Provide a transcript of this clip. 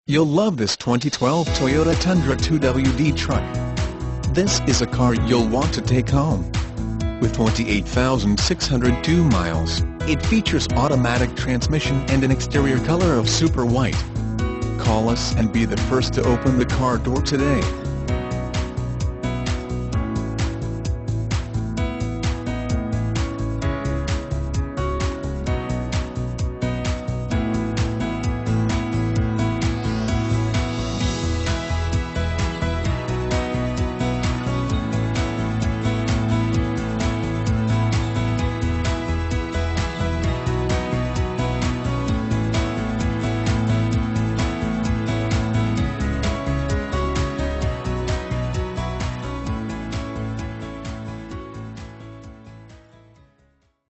You'll love this 2012 Toyota Tundra 2WD truck. This is a car you'll want to take home. With 28,602 miles, it features automatic transmission and an exterior color of super white. Call us and be the first to open the car door today.